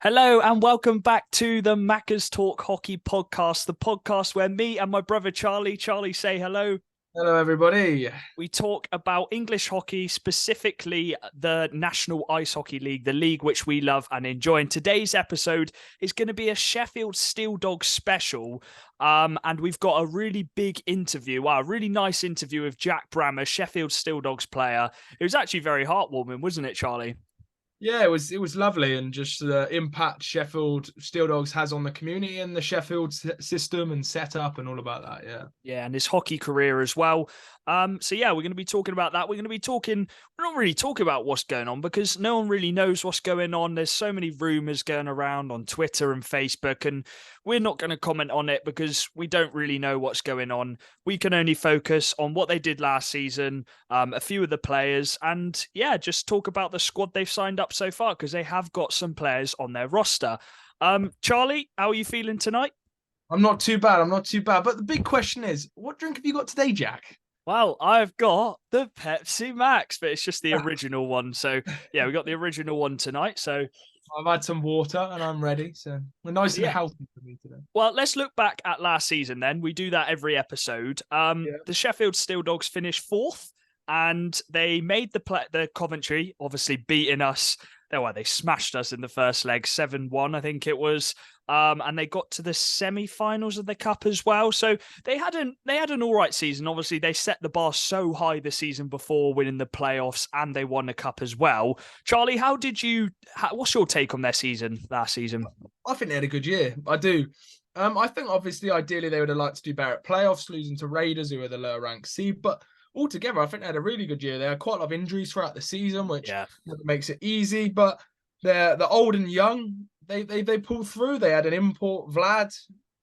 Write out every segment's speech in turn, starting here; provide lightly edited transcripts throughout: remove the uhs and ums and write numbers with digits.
Hello and welcome back to the Macca's Talk Hockey podcast, the podcast where me and my brother Charlie, say hello. Hello, everybody. We talk about English hockey, specifically the National Ice Hockey League, the league which we love and enjoy. And today's episode is going to be a Sheffield Steeldogs Special. And we've got a really big interview, a really nice interview with Jack Brammer, Sheffield Steeldogs player. It was actually very heartwarming, wasn't it, Charlie? Yeah, it was lovely, and just the impact Sheffield Steeldogs has on the community and the Sheffield system and setup and all about that. Yeah, and his hockey career as well. So yeah, we're going to be talking about that. We're not really talking about what's going on because no one really knows what's going on. There's so many rumors going around on Twitter and Facebook, and we're not going to comment on it because we don't really know what's going on. We can only focus on what they did last season, a few of the players, and yeah, just talk about the squad they've signed up so far because they have got some players on their roster. Charlie, how are you feeling tonight? I'm not too bad. But the big question is, what drink have you got today, Jack? Well, I've got the Pepsi Max, but it's just the original one. So yeah, we got the original one tonight. So I've had some water and I'm ready. So we're nice and healthy for me today. Well, let's look back at last season then. We do that every episode. The Sheffield Steeldogs finished fourth and they made the Coventry, obviously beating us. They smashed us in the first leg, 7-1, I think it was. And they got to the semi-finals of the cup as well. So they had an all right season. Obviously, they set the bar so high the season before, winning the playoffs, and they won the cup as well. Charlie, what's your take on their season last season? I think they had a good year. I do. I think obviously, ideally, they would have liked to do better at playoffs, losing to Raiders, who are the lower ranked seed. But altogether, I think they had a really good year. They had quite a lot of injuries throughout the season, which makes it easy. But they're old and young. They pulled through. They had an import, Vlad,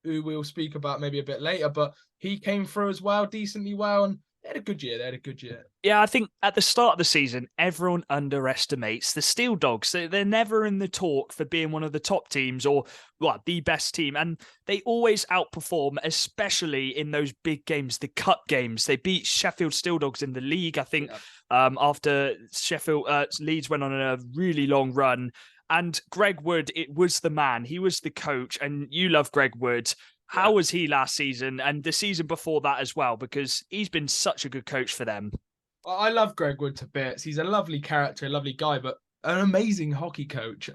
who we'll speak about maybe a bit later, but he came through as well, decently well, and they had a good year. Yeah, I think at the start of the season, everyone underestimates the Steel Dogs. They're never in the talk for being one of the top teams or the best team, and they always outperform, especially in those big games, the cup games. They beat Sheffield Steeldogs in the league, I think, after Sheffield Leeds went on a really long run. And Greg Wood, it was the man. He was the coach, and you love Greg Wood. How was he last season and the season before that as well? Because he's been such a good coach for them. I love Greg Wood to bits. He's a lovely character, a lovely guy, but an amazing hockey coach.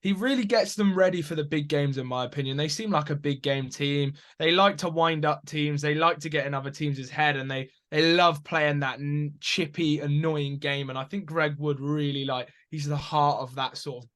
He really gets them ready for the big games, in my opinion. They seem like a big game team. They like to wind up teams. They like to get in other teams' head, and they love playing that chippy, annoying game. And I think Greg Wood really he's the heart of that sort of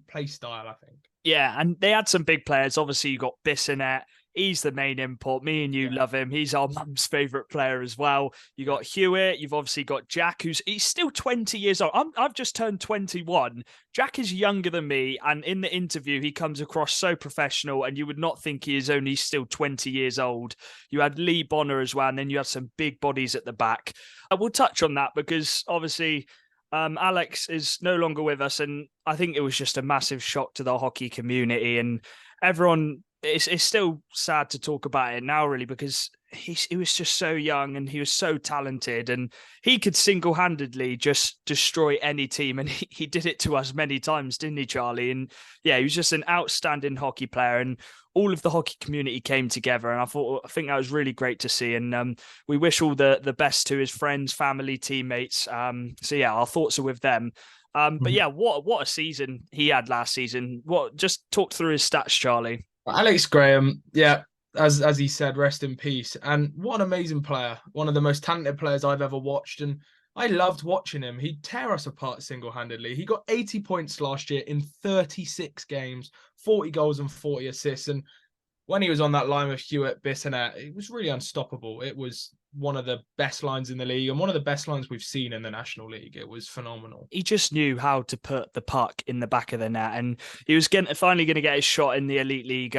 play style, I think. Yeah, and they had some big players. Obviously, you got Bissonnette. He's the main import. Me and you love him. He's our mum's favourite player as well. You got Hewitt. You've obviously got Jack, he's still 20 years old. I've just turned 21. Jack is younger than me, and in the interview, he comes across so professional, and you would not think he is only still 20 years old. You had Lee Bonner as well, and then you had some big bodies at the back. I will touch on that because obviously Alex is no longer with us, and I think it was just a massive shock to the hockey community and everyone. It's still sad to talk about it now, really, because he was just so young and he was so talented and he could single-handedly just destroy any team, and he did it to us many times, didn't he, Charlie? And yeah, he was just an outstanding hockey player, and all of the hockey community came together, and I think that was really great to see. And we wish all the best to his friends, family, teammates. So yeah, our thoughts are with them. But yeah, what a season he had last season. Just talk through his stats, Charlie. Alex Graham, as he said, rest in peace. And what an amazing player. One of the most talented players I've ever watched. And I loved watching him. He'd tear us apart single-handedly. He got 80 points last year in 36 games, 40 goals and 40 assists. And when he was on that line with Hewitt, Bissonnette, it was really unstoppable. It was one of the best lines in the league and one of the best lines we've seen in the National League. It was phenomenal. He just knew how to put the puck in the back of the net, and he was finally going to get his shot in the Elite League.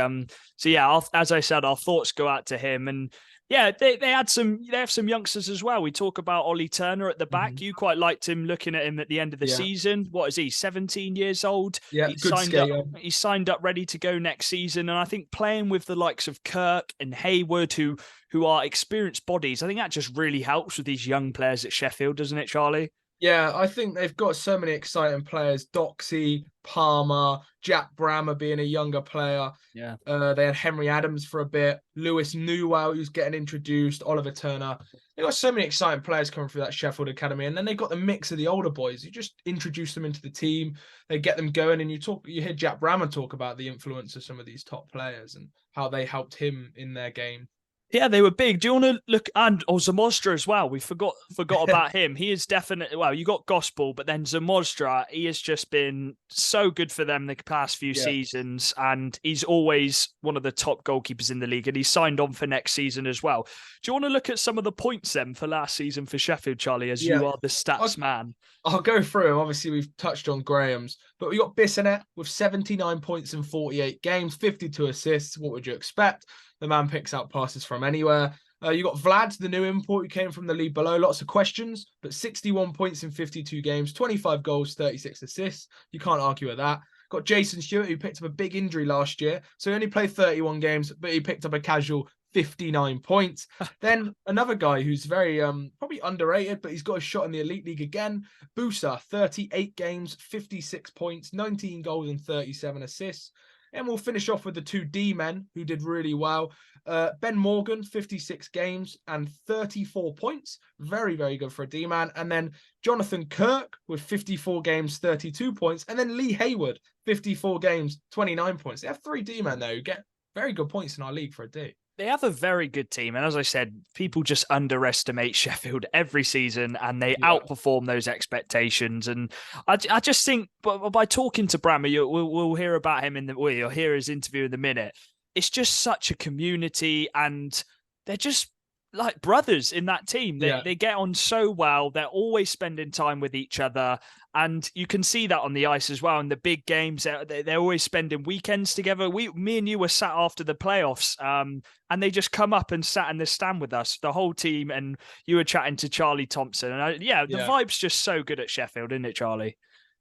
So yeah, as I said, our thoughts go out to him. And yeah, they have some youngsters as well. We talk about Ollie Turner at the back. You quite liked him, looking at him at the end of the season. What is he, 17 years old? Yeah, good skater. He signed up ready to go next season. And I think playing with the likes of Kirk and Hayward, who are experienced bodies, I think that just really helps with these young players at Sheffield, doesn't it, Charlie? Yeah, I think they've got so many exciting players. Doxy, Palmer, Jack Brammer being a younger player. Yeah. They had Henry Adams for a bit. Lewis Newell, who's getting introduced. Oliver Turner. They've got so many exciting players coming through that Sheffield Academy. And then they've got the mix of the older boys. You just introduce them into the team. They get them going. And you hear Jack Brammer talk about the influence of some of these top players and how they helped him in their game. Yeah, they were big. Do you want to look and Zamostra as well? We forgot about him. He is definitely you got Gospel, but then Zamostra, he has just been so good for them the past few seasons, and he's always one of the top goalkeepers in the league, and he's signed on for next season as well. Do you want to look at some of the points then for last season for Sheffield, Charlie, as you are the stats man? I'll go through them. Obviously, we've touched on Graham's, but we got Bissonette with 79 points in 48 games, 52 assists. What would you expect? The man picks out passes from anywhere. You got Vlad, the new import who came from the league below. Lots of questions, but 61 points in 52 games, 25 goals, 36 assists. You can't argue with that. Got Jason Stewart, who picked up a big injury last year. So he only played 31 games, but he picked up a casual 59 points. Then another guy who's very probably underrated, but he's got a shot in the Elite League again. Busa, 38 games, 56 points, 19 goals and 37 assists. And we'll finish off with the two D-men who did really well. Ben Morgan, 56 games and 34 points. Very, very good for a D-man. And then Jonathan Kirk with 54 games, 32 points. And then Lee Hayward, 54 games, 29 points. They have three D-men there who get very good points in our league for a D. They have a very good team. And as I said, people just underestimate Sheffield every season and they outperform those expectations. And I just think by talking to Brammer, we'll hear about him you'll hear his interview in a minute. It's just such a community and they're just like brothers in that team. They get on so well. They're always spending time with each other. And you can see that on the ice as well. In the big games, they're always spending weekends together. Me and you were sat after the playoffs, and they just come up and sat in the stand with us, the whole team. And you were chatting to Charlie Thompson. And the vibe's just so good at Sheffield, isn't it, Charlie?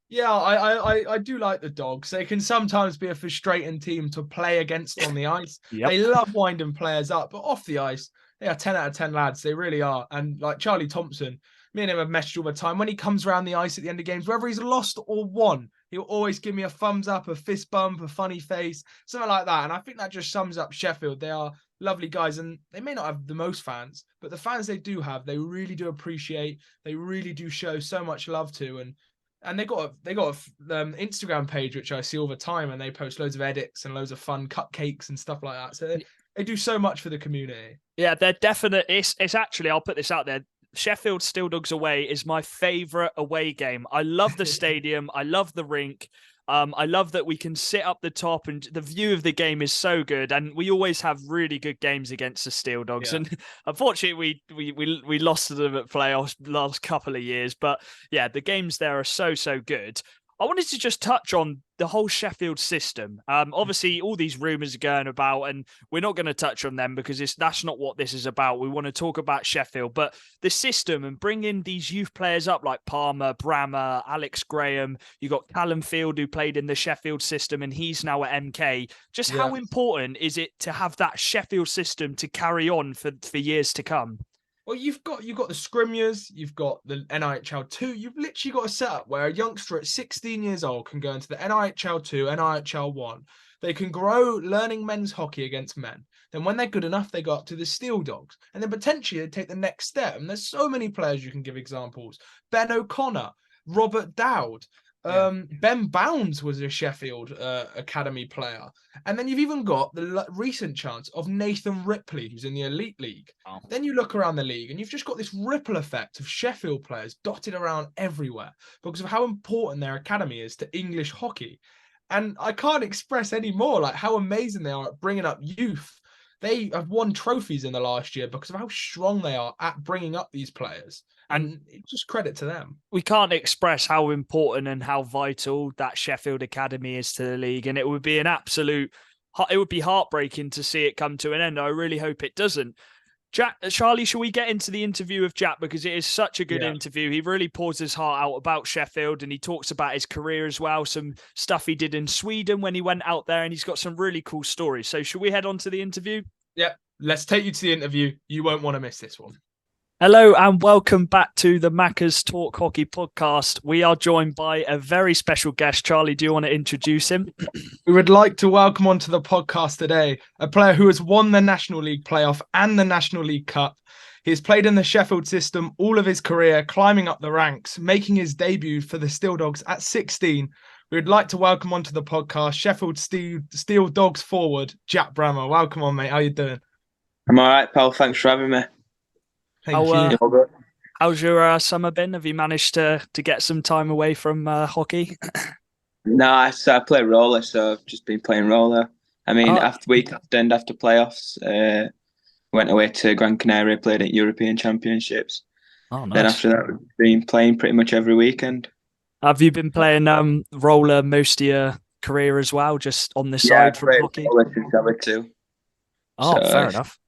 Yeah, I do like the Dogs. They can sometimes be a frustrating team to play against on the ice. They love winding players up, but off the ice, they are 10 out of 10 lads. They really are. And like Charlie Thompson, me and him have messaged all the time. When he comes around the ice at the end of games, whether he's lost or won, he'll always give me a thumbs up, a fist bump, a funny face, something like that. And I think that just sums up Sheffield. They are lovely guys, and they may not have the most fans, but the fans they do have, they really do appreciate. They really do show so much love to. And they got a Instagram page, which I see all the time, and they post loads of edits and loads of fun cupcakes and stuff like that. So they do so much for the community. Yeah, they're definite. It's actually, I'll put this out there. Sheffield Steeldogs away is my favourite away game. I love the stadium. I love the rink. I love that we can sit up the top and the view of the game is so good. And we always have really good games against the Steeldogs. Yeah. And unfortunately, we lost to them at playoffs last couple of years. But yeah, the games there are so good. I wanted to just touch on the whole Sheffield system. Obviously, all these rumours are going about, and we're not going to touch on them because that's not what this is about. We want to talk about Sheffield, but the system and bringing these youth players up like Palmer, Brammer, Alex Graham. You got Callum Field who played in the Sheffield system, and he's now at MK. Just how important is it to have that Sheffield system to carry on for years to come? Well, you've got the Scrimmiers, you've got the NIHL 2. You've literally got a setup where a youngster at 16 years old can go into the NIHL 2, NIHL 1. They can grow learning men's hockey against men. Then when they're good enough, they go up to the Steeldogs. And then potentially they take the next step. And there's so many players you can give examples. Ben O'Connor, Robert Dowd. Ben Bounds was a Sheffield Academy player. And then you've even got the recent chance of Nathan Ripley, who's in the Elite League. Oh. Then you look around the league and you've just got this ripple effect of Sheffield players dotted around everywhere because of how important their academy is to English hockey. And I can't express any more like how amazing they are at bringing up youth. They have won trophies in the last year because of how strong they are at bringing up these players. And it's just credit to them. We can't express how important and how vital that Sheffield Academy is to the league. And it would be it would be heartbreaking to see it come to an end. I really hope it doesn't. Charlie, shall we get into the interview of Jack? Because it is such a good interview. He really pours his heart out about Sheffield and he talks about his career as well. Some stuff he did in Sweden when he went out there, and he's got some really cool stories. So shall we head on to the interview? Yeah, let's take you to the interview. You won't want to miss this one. Hello and welcome back to the Macca's Talk Hockey podcast. We are joined by a very special guest. Charlie, do you want to introduce him? We would like to welcome onto the podcast today a player who has won the National League playoff and the National League Cup. He has played in the Sheffield system all of his career, climbing up the ranks, making his debut for the Steeldogs at 16. We would like to welcome onto the podcast Sheffield Steeldogs forward, Jack Brammer. Welcome on, mate. How you doing? I'm all right, pal. Thanks for having me. Thank you. How's your summer been? Have you managed to get some time away from hockey? No, I play roller, so I've just been playing roller. I mean, after playoffs, went away to Gran Canaria, played at European Championships. Oh, nice. Then after that, we've been playing pretty much every weekend. Have you been playing roller most of your career as well, just on the side from hockey? Roller since I was 2. Oh, so, fair enough.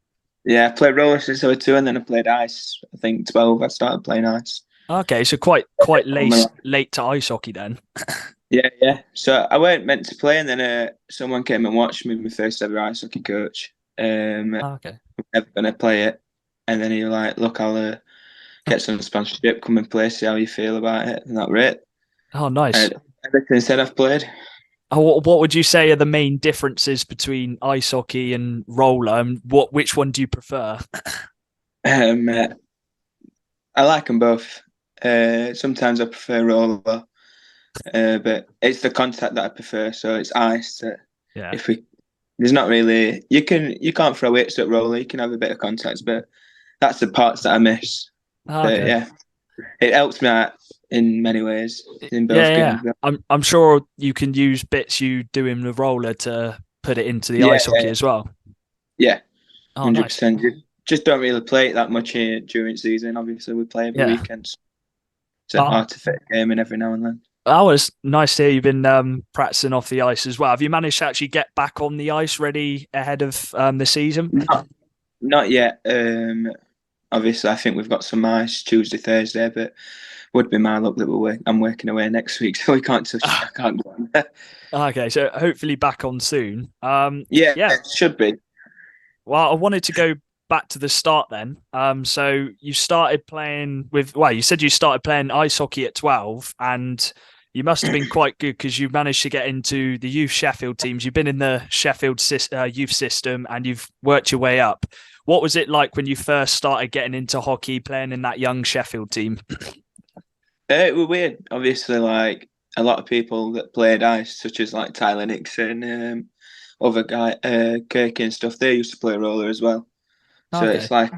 Yeah, I played roller since I was 2, and then I played ice. I think 12. I started playing ice. Okay, so quite late to ice hockey then. Yeah. So I weren't meant to play, and then someone came and watched me, my first ever ice hockey coach. Okay. I'm never gonna play it, and then he was like, "Look, I'll get some sponsorship, come and play, see how you feel about it," and that was it. Oh, nice. Ever since then, I've played. What would you say are the main differences between ice hockey and roller, and which one do you prefer? I like them both. Sometimes I prefer roller, but it's the contact that I prefer. So it's ice. There's not really you can't throw it at roller. You can have a bit of contact, but that's the parts that I miss. Okay. But yeah, it helps me out in many ways in both games. I'm sure you can use bits you do in the roller to put it into the ice hockey as well. Yeah, 100%. Nice. Just don't really play it that much here during season. Obviously, we play every weekend. So hard to fit a game in every now and then. Oh, it's nice to hear you've been practicing off the ice as well. Have you managed to actually get back on the ice ready ahead of the season? Not yet. Obviously, I think we've got some ice Tuesday, Thursday, but would be my luck that I'm working away next week, so we can't touch. I can't go on there. Okay, so hopefully back on soon. Yeah, it should be. Well, I wanted to go back to the start then. So you started playing you said you started playing ice hockey at 12, and you must have been quite good because you managed to get into the youth Sheffield teams. You've been in the Sheffield youth system and you've worked your way up. What was it like when you first started getting into hockey, playing in that young Sheffield team? It was weird. Obviously, like a lot of people that played ice, such as like Tyler Nixon, other guy, Kirky and stuff, they used to play roller as well. So it's like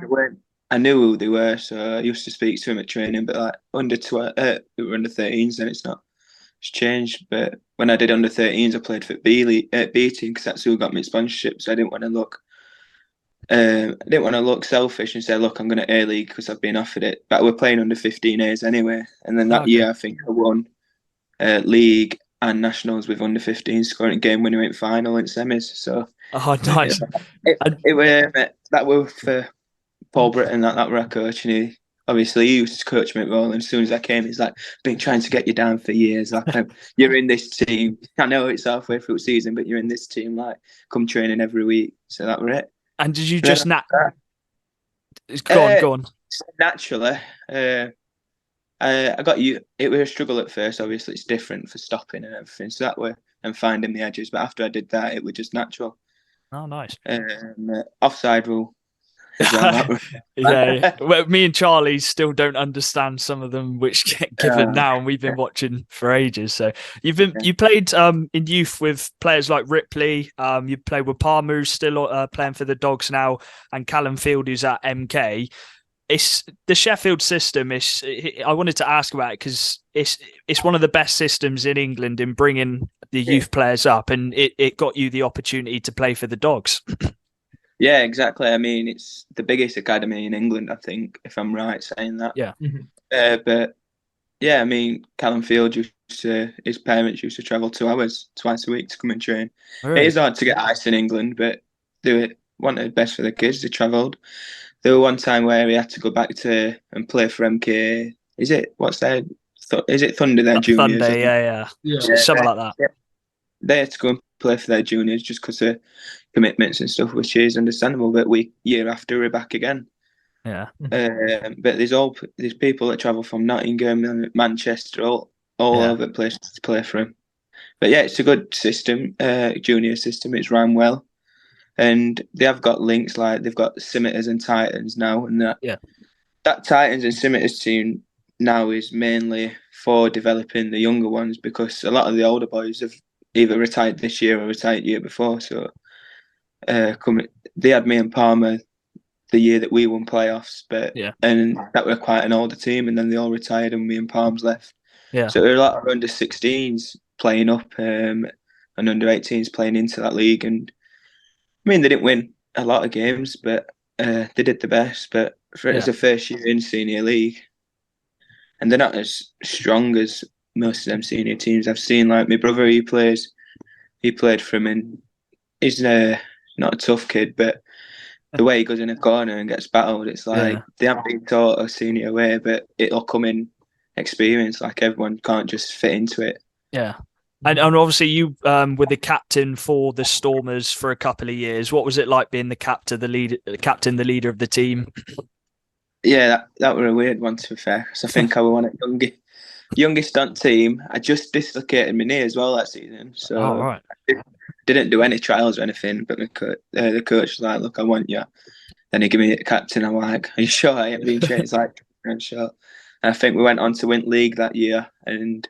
I knew who they were, so I used to speak to him at training. But like we were under 13s, and it's changed. But when I did under 13s, I played for B team because that's who got me sponsorship. So I didn't want to look selfish and say, look, I'm going to A League because I've been offered it. But we're playing under 15As anyway. And then that year, I think I won League and Nationals with under 15, scoring a game-winner in final and semis. So nice. That was for Paul Britton, that were our coach, and he used to coach me at Roll. And as soon as I came, he's like, been trying to get you down for years. Like, you're in this team. I know it's halfway through the season, but you're in this team. Like, come training every week. So that was it. And did you just go on? Naturally, I got you. It was a struggle at first. Obviously, it's different for stopping and everything. So that way, and finding the edges. But after I did that, it was just natural. Oh, nice. Offside rule. Well, yeah. Well, me and Charlie still don't understand some of them which get given now, and we've been watching for ages. So you played in youth with players like Ripley. You played with Palmer, who's still playing for the Dogs now, and Callum Field, who's at MK. It's the Sheffield system. I wanted to ask about it because it's one of the best systems in England in bringing the youth players up, and it got you the opportunity to play for the Dogs. Yeah, exactly. I mean, it's the biggest academy in England, I think, if I'm right saying that. Yeah. But yeah, I mean, Callum Field his parents used to travel 2 hours twice a week to come and train. Really? It is hard to get ice in England, but they wanted best for the kids. They travelled. There was one time where he had to go back and play for MK. Is it Thunder, their juniors? Thunder, yeah. Something like that. Yeah. They had to go and play for their juniors just because of commitments and stuff, which is understandable. But year after, we're back again. Yeah. But there's people that travel from Nottingham and Manchester, all over the place to play for him. But yeah, it's a good system, junior system. It's run well, and they have got links, like they've got Scimitars and Titans now, and that Titans and Scimitars team now is mainly for developing the younger ones, because a lot of the older boys have either retired this year or retired year before. So they had me and Palmer the year that we won playoffs, and that were quite an older team, and then they all retired and me and Palms left. Yeah. So there were a lot of under 16s playing up, and under 18s playing into that league. And I mean, they didn't win a lot of games, but they did the best. But it's a first year in senior league, and they're not as strong as most of them senior teams I've seen. Like my brother, he played for him, and he's not a tough kid, but the way he goes in a corner and gets battled, it's like they haven't been taught a senior way, but it'll come in experience. Like everyone can't just fit into it. Yeah. And obviously you were the captain for the Stormers for a couple of years. What was it like being the captain, the leader of the team? Yeah, that was a weird one, to be fair. Because I think I was one of the youngest on team. I just dislocated my knee as well that season. So right. I didn't do any trials or anything, but the coach was like, "Look, I want you." Then he gave me the captain. I'm like, "Are you sure I ain't being trained?" He's like, "I'm sure." And I think we went on to win league that year, and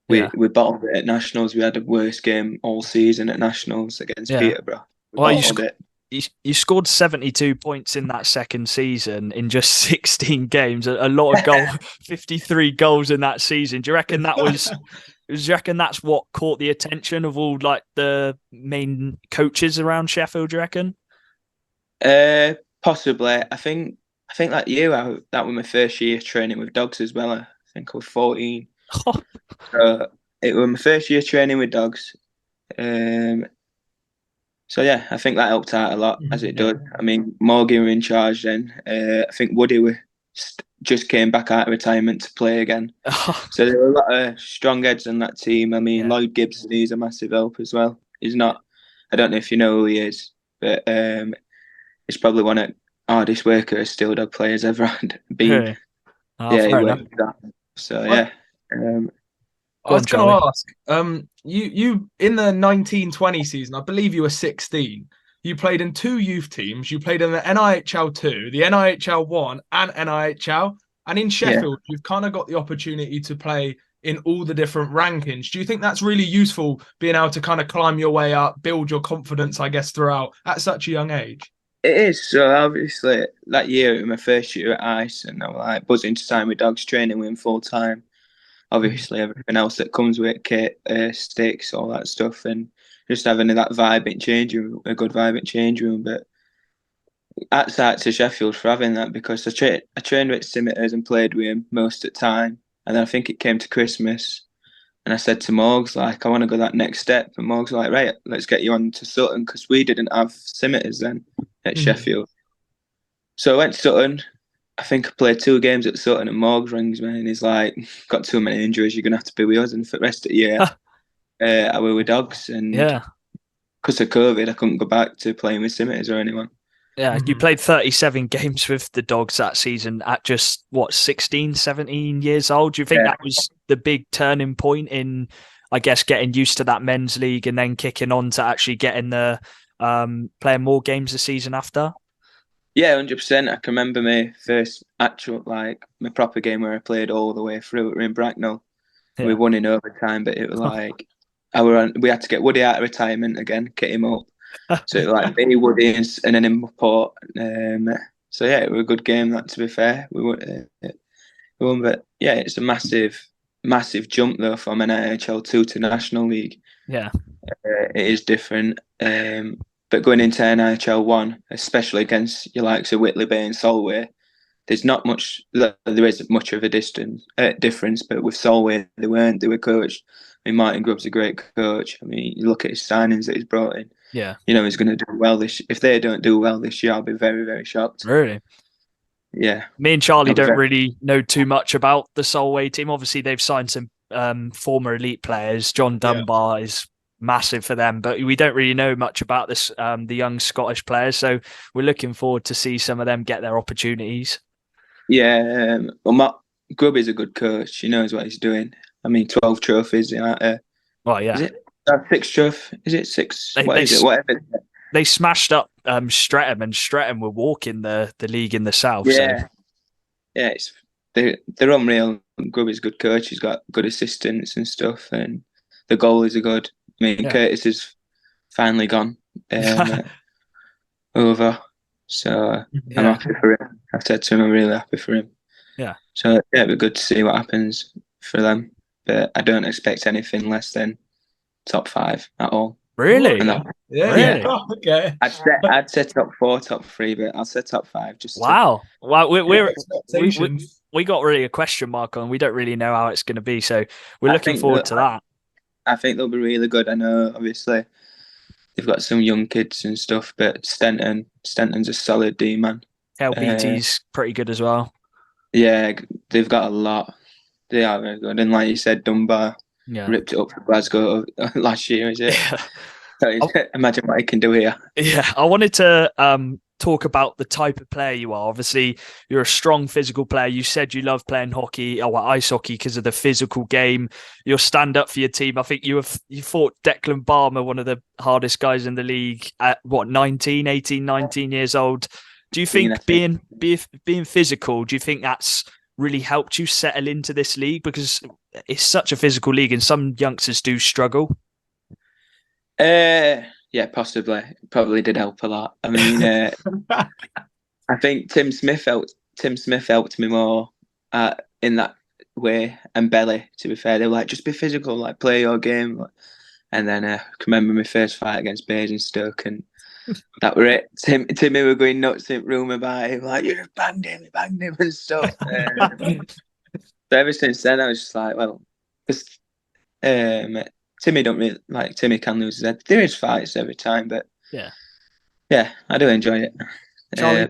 we bottled it at nationals. We had the worst game all season at nationals against Peterborough. You scored 72 points in that second season in just 16 games. A lot of goals, 53 goals in that season. Do you reckon that's what caught the attention of all like the main coaches around Sheffield? Do you reckon? Possibly. I think that year that was my first year training with dogs as well. I think I was 14. It was my first year training with dogs. So yeah, I think that helped out a lot, as it did. I mean, Morgan were in charge then. I think Woody just came back out of retirement to play again. So there were a lot of strong heads on that team. I mean, Lloyd Gibson, he's a massive help as well. He's not, I don't know if you know who he is, but he's probably one of the hardest workers Steeldog players ever had been. Really? He worked that. So yeah. I was going to ask, you in the 1920 season, I believe you were 16. You played in 2 youth teams. You played in the NIHL 2, the NIHL 1, and NIHL. And in Sheffield, you've kind of got the opportunity to play in all the different rankings. Do you think that's really useful, being able to kind of climb your way up, build your confidence, I guess, throughout at such a young age? It is. So obviously, that year, it was my first year at ICE, and I was like buzzing to sign with dogs, training with him full time. Obviously, everything else that comes with it, kit, sticks, all that stuff, and just having that vibe in change room, a good vibe in change room. But outside to Sheffield for having that, because I trained with Scimitars and played with him most of the time. And then I think it came to Christmas, and I said to Morgs, like, I want to go that next step. And Morgs like, right, let's get you on to Sutton, because we didn't have Scimitars then at Sheffield. So I went to Sutton. I think I played 2 games at Sutton, and Morgs rings me and he's like, "Got too many injuries, you're going to have to be with us." And for the rest of the year, I was with dogs. And because of COVID, I couldn't go back to playing with Scimitars or anyone. Yeah, you played 37 games with the dogs that season at just, 16, 17 years old? Do you think that was the big turning point in, I guess, getting used to that men's league and then kicking on to actually getting playing more games the season after? Yeah, 100%. I can remember my first actual, my proper game where I played all the way through. We were in Bracknell. Yeah. We won in overtime, but it was like we had to get Woody out of retirement again, get him up. So it was like me, Woody, and then in Port. So yeah, it was a good game. That, to be fair, we won. But yeah, it's a massive jump though from NIHL 2 to National League. Yeah, it is different. But going into NIHL 1, especially against your likes of Whitley Bay and Solway, there's not much. There isn't much of a difference. But with Solway, they were coached. I mean, Martin Grubb's a great coach. I mean, you look at his signings that he's brought in. Yeah, you know he's going to do well if they don't do well this year, I'll be very, very shocked. Really? Yeah. Me and Charlie don't really know too much about the Solway team. Obviously, they've signed some former elite players. John Dunbar is massive for them. But we don't really know much about this, the young Scottish players. So we're looking forward to see some of them get their opportunities. Yeah, Grubby's a good coach. He knows what he's doing. I mean, 12 trophies. Well, yeah. Is it 6 trophies? Is it 6? Whatever. They smashed up Streatham, and Streatham were walking the league in the south. Yeah, so. yeah. They're unreal. Grubby's a good coach. He's got good assistants and stuff, and the goalies are good. I mean, Curtis has finally gone over, so I'm happy for him. I said to him, I'm really happy for him. Yeah. So yeah, it'd be good to see what happens for them, but I don't expect anything less than top 5 at all. Really? Yeah. Oh, okay. I'd say top 4, top 3, but I'll say top 5. Well, we got really a question mark on. We don't really know how it's going to be, so we're looking forward to that. I think they'll be really good. I know, obviously, they've got some young kids and stuff, but Stenton's a solid D-man. LBT's pretty good as well. Yeah, they've got a lot. They are very good. And like you said, Dunbar ripped it up for Glasgow last year, is it? Yeah. So imagine what he can do here. Yeah, I wanted to talk about the type of player you are. Obviously, you're a strong physical player. You said you love playing hockey or ice hockey because of the physical game. You'll stand up for your team. I think you fought Declan Brammer, one of the hardest guys in the league, at 18, 19 years old. Do you think being physical, do you think that's really helped you settle into this league? Because it's such a physical league and some youngsters do struggle. Yeah, possibly. Probably did help a lot. I mean, I think Tim Smith helped me more in that way, and Belly, to be fair. They were like, just be physical, like play your game. And then I can remember my first fight against Basingstoke, and that were it. Timmy were going nuts in the room about him, like, you just banged him and stuff. So ever since then, I was just like, well, because Timmy don't really like. Timmy can lose his head. There is fights every time, but yeah, I do enjoy it.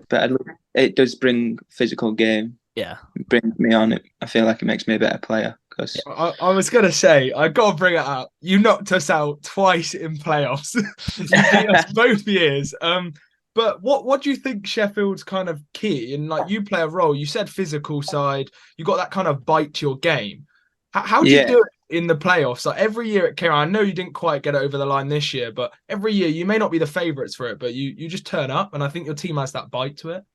But it does bring physical game. Yeah, bring me on. I feel like it makes me a better player. Because I was gonna say, I got to bring it up. You knocked us out twice in playoffs. You beat us both years. But what do you think Sheffield's kind of key? And like, you play a role. You said physical side. You got that kind of bite to your game. How do you do it in the playoffs? Like every year it came out. I know you didn't quite get it over the line this year, but every year you may not be the favourites for it, but you just turn up, and I think your team has that bite to it.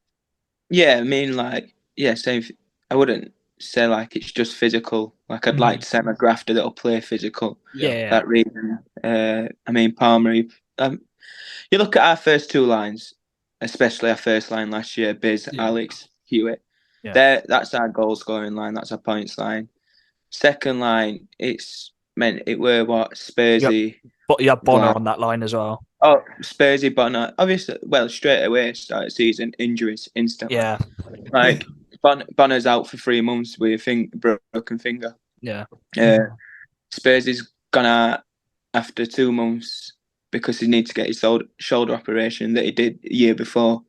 Yeah, I mean, like, same. I wouldn't say like it's just physical. Like I'd like to say I'm a grafter that'll play physical. Yeah. That reason. I mean, Palmer. You look at our first 2 lines, especially our first line last year, Biz, Alex, Hewitt. Yeah. That's our goal scoring line. That's our points line. Second line, it were what Spursy. But you had Bonner on that line as well. Oh, Spursy, Bonner. Obviously, well, straight away, start of season, injuries instantly. Yeah. Like, Bonner's out for 3 months with a broken finger. Yeah. Spursy's gone out after 2 months because he needs to get his shoulder operation that he did the year before.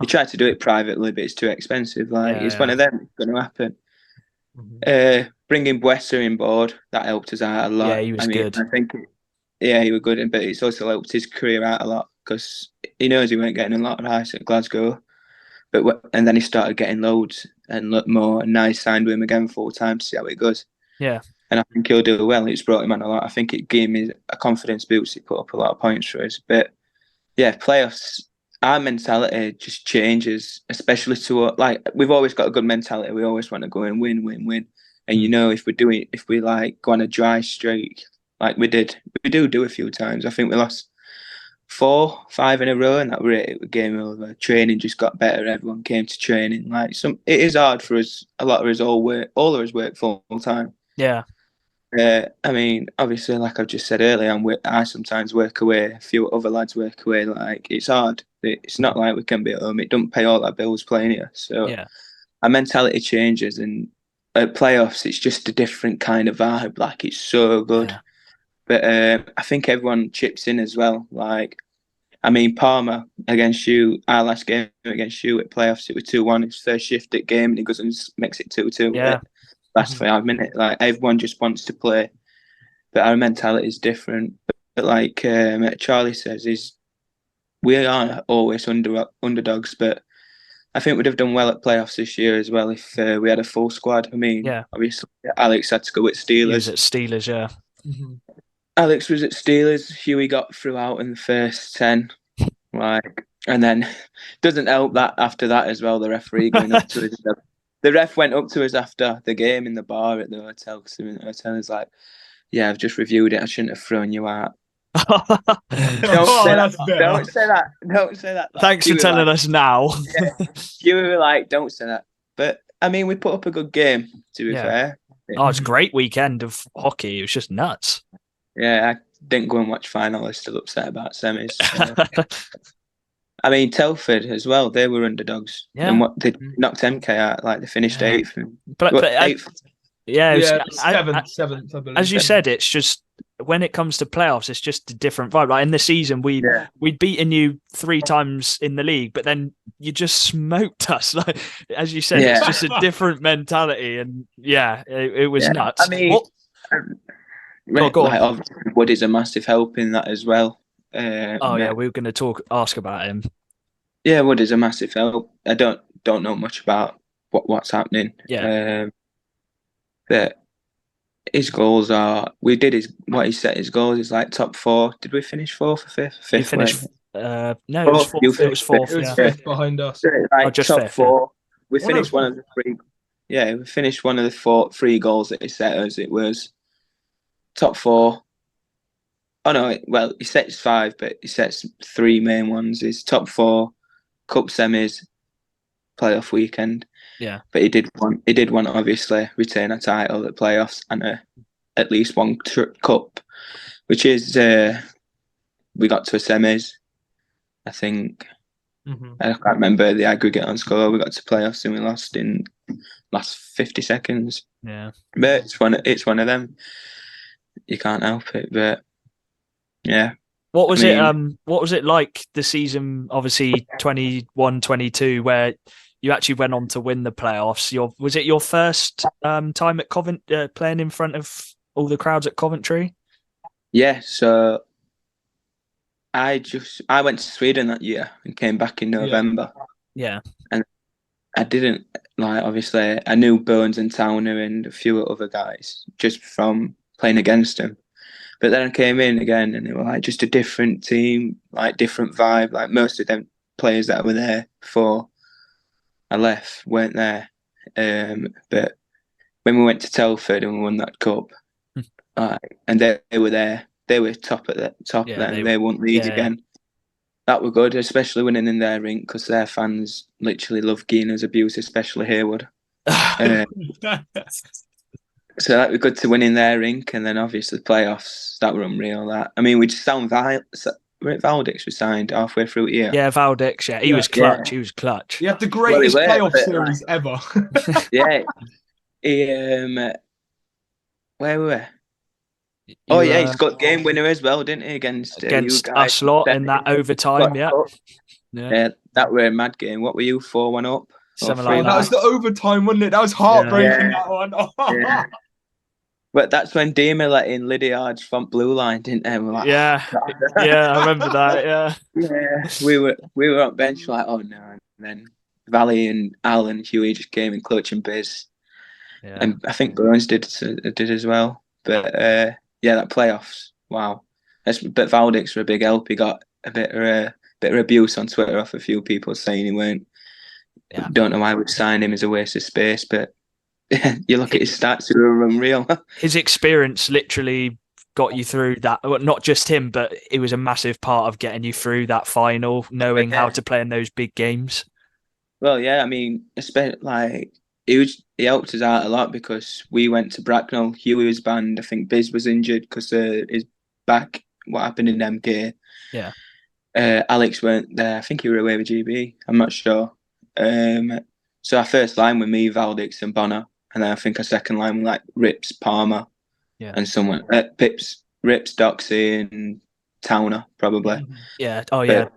He tried to do it privately, but it's too expensive. Like, it's one of them. It's going to happen. Bringing Buessa in board, that helped us out a lot. Yeah, he was good. I think, he was good, but it's also helped his career out a lot because he knows he weren't getting a lot of ice at Glasgow. And then he started getting loads and more, and now he signed with him again full time to see how it goes. Yeah. And I think he'll do well. It's brought him on a lot. I think it gave me a confidence boost. He put up a lot of points for us. But yeah, playoffs, our mentality just changes, especially to like, we've always got a good mentality. We always want to go and win. And if we like go on a dry streak like we do a few times. I think we lost 4, 5 in a row, and that were it. It was game over. Training just got better. Everyone came to training. Like it is hard for us. A lot of us all of us work full time. Yeah. I mean, obviously, like I've just said earlier, I sometimes work away. A few other lads work away. Like it's hard. It's not like we can be at home. It don't pay all our bills playing here. So our mentality changes, and at playoffs, it's just a different kind of vibe. Like it's so good. Yeah. But I think everyone chips in as well. Like, I mean, Palmer against you, our last game against you at playoffs, it was 2-1. His first shift at game, and he goes and makes it 2-2. Yeah. Last 5 minutes. Like, everyone just wants to play. But our mentality is different. but like Charlie says, is we are always underdogs, but I think we'd have done well at playoffs this year as well if we had a full squad. I mean, Yeah. obviously Alex had to go with He was Steelers. at Steelers, yeah. Mhm. Alex was at Steelers. Huey got through out in the first 10. Like, and then doesn't help that after that as well, the referee going up to us. The ref went up to us after the game in the bar at the hotel, because we were in the hotel. He's like, "Yeah, I've just reviewed it. I shouldn't have thrown you out." That's better. Don't say that. Don't say that. Like, Thanks for telling us now. You were like, don't say that. But I mean, we put up a good game, to be fair. Oh, it's a great weekend of hockey. It was just nuts. Yeah, I didn't go and watch final. I was still upset about semis. So. I mean, Telford as well. They were underdogs. Yeah. And what they knocked MK out, like they finished 8th. But eighth. Seventh, I believe. As you said, it's just when it comes to playoffs, it's just a different vibe. Like in the season, we'd beaten you 3 times in the league, but then you just smoked us. Like as you said, it's just a different mentality, and it was nuts. I mean, go on. obviously Wood is a massive help in that as well. We were going to ask about him. Yeah, Wood is a massive help. I don't know much about what's happening. Yeah. But his goals are. We did what he set his goals is like top 4. Did we finish 4th or 5th? 5th. You finished. No, it was 4th. It was 4th. It was 5th behind us. Like just top 5th, 4. We finished one of the 3. Yeah, we finished one of the 3 goals that he set us. It was top 4. Oh no! Well, he sets 5, but he sets 3 main ones. His top 4, cup semis, playoff weekend. Yeah, but he did want obviously retain a title at playoffs and at least one cup, which is we got to a semis. I think I can't remember the aggregate on score. We got to playoffs and we lost in last 50 seconds. Yeah, but it's one of them. You can't help it, but. Yeah. What was it? What was it like the season? Obviously, 21-22, where you actually went on to win the playoffs. Was it your first time at Coventry, playing in front of all the crowds at Coventry? Yeah. So I went to Sweden that year and came back in November. Yeah. And I didn't obviously I knew Bones and Towner and a few other guys just from playing against them. But then I came in again and they were like just a different team, like different vibe. Like most of them players that were there before I left weren't there. But when we went to Telford and we won that cup, and they were there, they were top at the top then. They won league again. That were good, especially winning in their rink because their fans literally love Gina's abuse, especially Haywood. So that was good to win in their rink, and then obviously playoffs. That were unreal. That I mean, we just sound Valdix was signed halfway through here. Yeah, Valdix. Yeah, he was clutch. He was clutch. You had the greatest playoff series ever. Yeah. Where were we? He's got game winner as well, didn't he? Against us lot in that overtime. Yeah. That were a mad game. What were you 4-1 up? Something like that. That was the overtime, wasn't it? That was heartbreaking. That one. Yeah. But that's when Dima let in Lydiard's front blue line, didn't they? We're like, yeah, I remember that. Yeah, we were on bench like, oh no, and then Valley and Al and Huey just came in clutch and biz, and I think Burns did as well. But that playoffs, wow. But Valdix were a big help. He got a bit of abuse on Twitter off a few people saying he weren't. Yeah. Don't know why we'd sign him as a waste of space, but. You look at his stats; they were unreal. His experience literally got you through that. Well, not just him, but it was a massive part of getting you through that final, knowing how to play in those big games. Well, yeah, I mean, especially like he helped us out a lot because we went to Bracknell. Huey was banned. I think Biz was injured because his back. What happened in MK? Yeah. Alex weren't there. I think he were away with GB. I'm not sure. So our first line with me, Valdix, and Bonner. And then I think a second line with like Rips, Palmer, and someone Rips, Doxy, and Towner probably. Yeah. Oh yeah.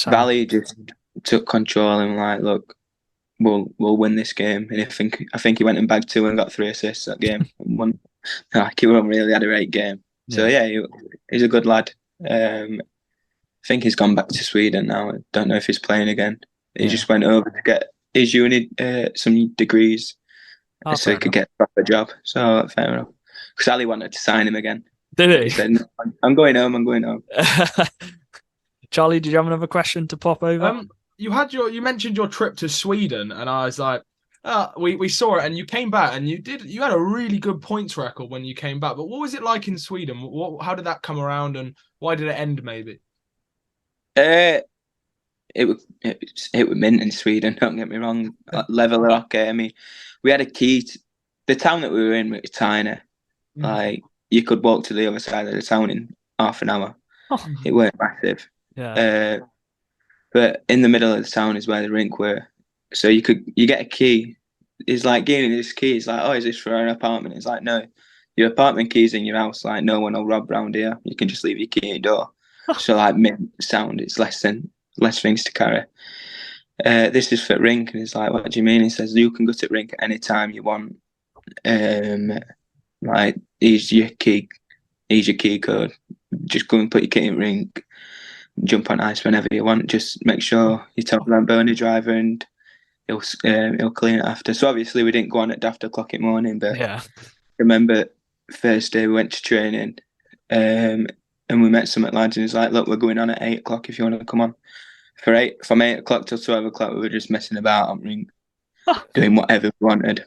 Valley just took control and like, look, we'll win this game. And I think he went and bagged 2 and got 3 assists that game. He really had a great game. So he's a good lad. I think he's gone back to Sweden now. I don't know if he's playing again. He just went over to get his uni some degrees, so he could get a proper job. So fair enough. Because Ali wanted to sign him again. Did he? He said, no, I'm going home. I'm going home. Charlie, did you have another question to pop over? You mentioned your trip to Sweden, and I was like, we saw it, and you came back, and you had a really good points record when you came back. But what was it like in Sweden? How did that come around, and why did it end? Maybe. It was mint in Sweden. Don't get me wrong. Level of hockey. I mean, we had a key. The town that we were in was tiny. Like you could walk to the other side of the town in half an hour. It weren't massive. Yeah. But in the middle of the town is where the rink were. So you get a key. It's like getting this key. It's like, oh, is this for an apartment? It's like, no, your apartment key's in your house. Like, no one will rob round here. You can just leave your key at your door. So like mint sound, it's less things to carry. This is for rink, and it's like, what do you mean? He says you can go to rink at any time you want. Like here's your key code. Just go and put your key in rink. Jump on ice whenever you want. Just make sure you tell the Lamborghini driver, and he'll clean it after. So obviously we didn't go on at daft o'clock in the morning, but remember first day we went to training, and we met some lads, and he's like, look, we're going on at 8 o'clock if you want to come on. From 8 o'clock till 12 o'clock we were just messing about on rink, doing whatever we wanted.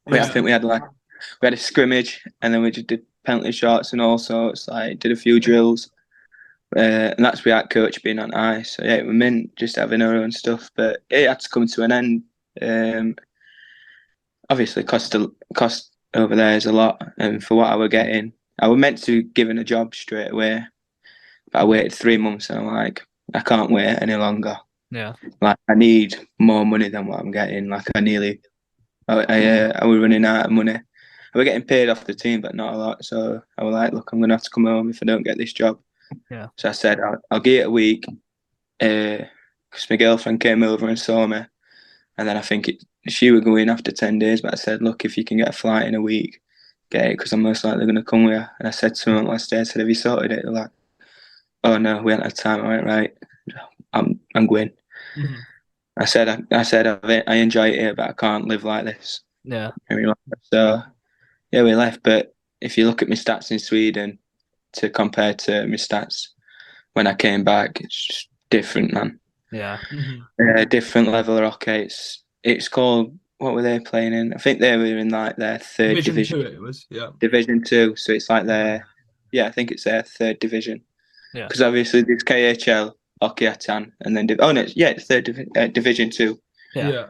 I think we had a scrimmage, and then we just did penalty shots and all sorts, like did a few drills. And that's without coach being on ice. So it was mint just having our own stuff, but it had to come to an end. Obviously, cost over there is a lot, and for what I were getting, I was meant to be given a job straight away, but I waited 3 months, and I'm like, I can't wait any longer. Yeah, like I need more money than what I'm getting. Like I was running out of money. I was getting paid off the team, but not a lot. So I was like, look, I'm gonna have to come home if I don't get this job. Yeah. So I said, I'll give it a week, because my girlfriend came over and saw me, and then I think she was going after 10 days. But I said, look, if you can get a flight in a week, get it, because I'm most likely going to come with her. And I said to them last day, I said, have you sorted it? They're like, oh no, we haven't had time. I went, right, I'm going. Mm-hmm. I said I enjoy it here, but I can't live like this. Yeah. So yeah, we left. But if you look at my stats in Sweden to compare to my stats when I came back, it's just different, man. Yeah. Different level of hockey. It's called, what were they playing in? I think they were in like their third division. Division 2 it was, yeah. Division 2. So it's like I think it's their third division. Yeah. Because obviously there's KHL, Hockey Atan, and then it's third Division 2. Yeah.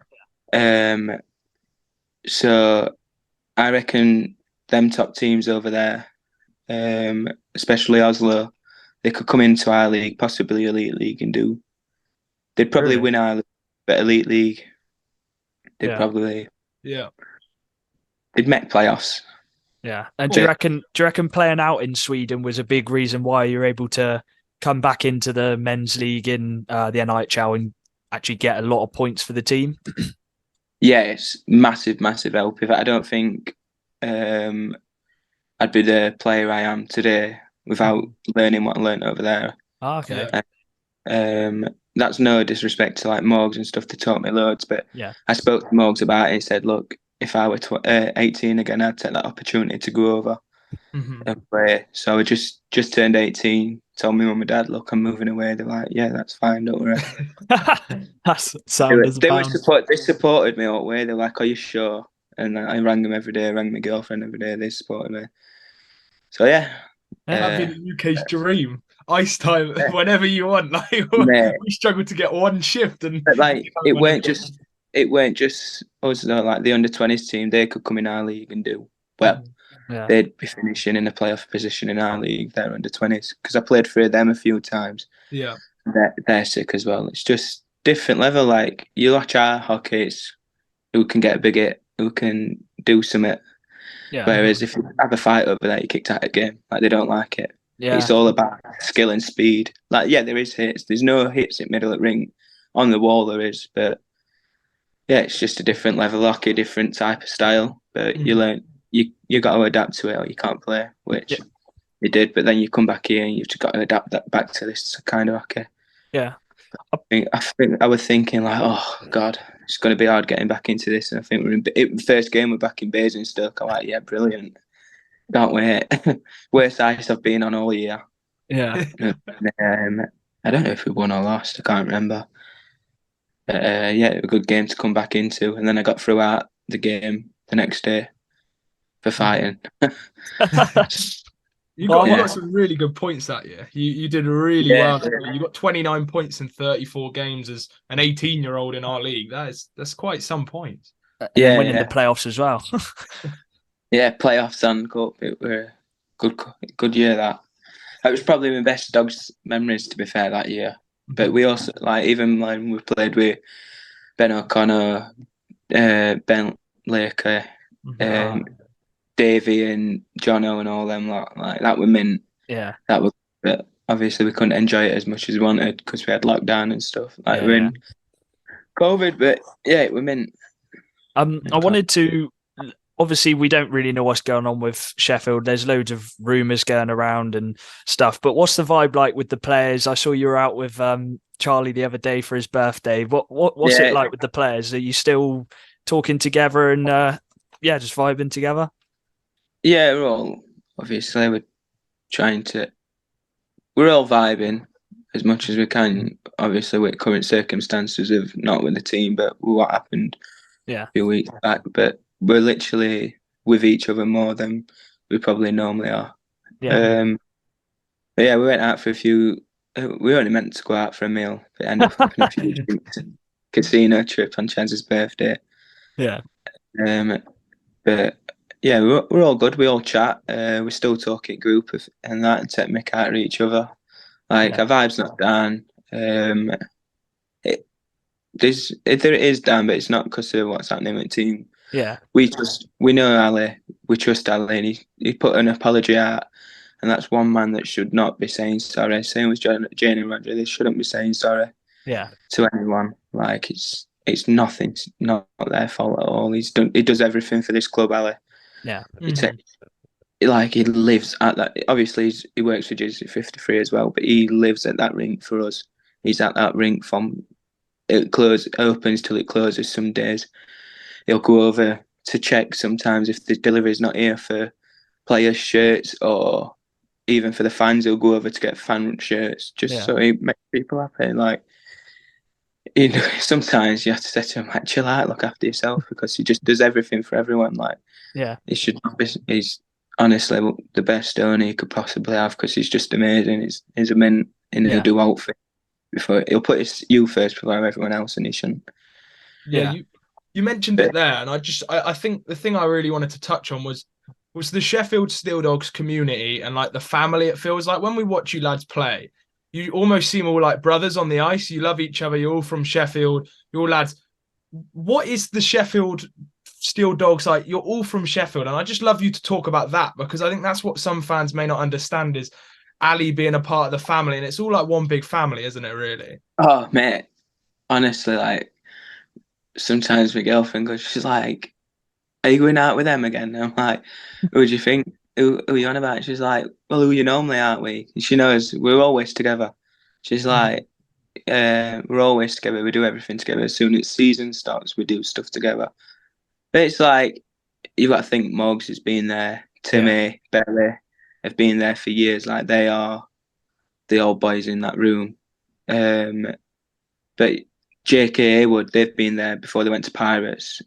So I reckon them top teams over there, especially Oslo, they could come into our league, possibly Elite League, and they'd probably win our league, but Elite League, they'd make playoffs. Yeah. And do you reckon playing out in Sweden was a big reason why you're able to come back into the men's league in the NHL and actually get a lot of points for the team? Yeah, it's massive help. If I don't think I'd be the player I am today without learning what I learned over there. Oh, okay. That's no disrespect to like Morgs and stuff. They taught me loads, but I spoke to Morgs about it and said, look, if I were 18 again, I'd take that opportunity to go over and play. So I just turned 18, told me mum and dad, look, I'm moving away. They're like, yeah, that's fine, don't worry. That's sound as a pound. They supported me all the way. They're like, are you sure? And I rang them every day, rang my girlfriend every day. They supported me. So yeah. That'd be the UK's dream. Ice time whenever you want. Like we struggled to get one shift, and but like it weren't just us though. Like the under-20s team, they could come in our league and do well. Yeah. They'd be finishing in a playoff position in our league. They're under-20s because I played for them a few times. Yeah, they're sick as well. It's just different level. Like you watch our hockey, it's who can get a big hit, who can do something. Yeah. Whereas if you have a fight over there, you kicked out a game. Like they don't like it. Yeah. It's all about skill and speed. Like there is hits. There's no hits in middle of ring. On the wall there is, but yeah, it's just a different level of hockey, different type of style. But you learn you got to adapt to it, or you can't play. Which you did. But then you come back here and you've got to adapt that back to this kind of hockey. Yeah. I think I was thinking like, oh God, it's going to be hard getting back into this. And I think first game we're back in Basingstoke. I'm like, yeah, brilliant. Can't wait. Worst ice I've been on all year. Yeah. I don't know if we won or lost. I can't remember. Yeah, a good game to come back into. And then I got throughout the game the next day for fighting. You got some really good points that year. You did really well. You got 29 points in 34 games as an 18-year-old in our league. That's quite some points. And winning the playoffs as well. Yeah, playoffs and cup. It were good year that. That was probably my best Dogs memories, to be fair, that year. But we also, like, even when we played with Ben O'Connor, Ben Laker, Davey and Jono and all them, like that were mint. Yeah. That was, but obviously we couldn't enjoy it as much as we wanted because we had lockdown and stuff. Like we're in COVID, but yeah, it were mint. I wanted to. Obviously, we don't really know what's going on with Sheffield. There's loads of rumours going around and stuff. But what's the vibe like with the players? I saw you were out with Charlie the other day for his birthday. What's it like with the players? Are you still talking together and just vibing together? Yeah, we're all obviously we're all vibing as much as we can. Obviously, with current circumstances of not with the team, but what happened a few weeks back. But we're literally with each other more than we probably normally are. Yeah. But yeah, we went out for a few. We only meant to go out for a meal, but ended up having a few drinks and casino trip on Chaz's birthday. Yeah. But yeah, we're all good. We all chat. We still talk in group and that, and take mick out of each other. Like our vibe's not down. It is down, but it's not because of what's happening with the team. Yeah. We know Ali. We trust Ali, and he put an apology out, and that's one man that should not be saying sorry. Same with Jane and Roger. They shouldn't be saying sorry. Yeah. To anyone. Like it's nothing. It's not their fault at all. He does everything for this club, Ali. Yeah. Like he lives at that. Obviously, he works for Jersey 53 as well, but he lives at that rink for us. He's at that rink from it opens till it closes. Some days he'll go over to check sometimes if the delivery's not here for players' shirts, or even for the fans, he'll go over to get fan shirts just so he makes people happy. Like, sometimes you have to say to him, like, chill out, look after yourself, because he just does everything for everyone. Like, he should not be. He's honestly the best owner you could possibly have, because he's just amazing. He's a mint, and he'll do outfit before he'll put you first before everyone else, and he shouldn't. Yeah, you mentioned it there, and I think the thing I really wanted to touch on was the Sheffield Steeldogs community and like the family. It feels like when we watch you lads play, you almost seem all like brothers on the ice. You love each other. You're all from Sheffield. You're all lads. What is the Sheffield Steeldogs like? You're all from Sheffield, and I just love you to talk about that, because I think that's what some fans may not understand is Ali being a part of the family, and it's all like one big family, isn't it? Really? Oh, mate, honestly, like sometimes my girlfriend goes, she's like, "Are you going out with them again?" And I'm like, "Who do you think? Who are you on about?" She's like, "Well, who you normally, aren't we?" And she knows we're always together. She's like, "We're always together. We do everything together. As soon as season starts, we do stuff together." But it's like, you've got to think Moggs has been there, Timmy, Belly have been there for years. Like, they are the old boys in that room. But J.K. Haywood, they've been there before they went to Pirates.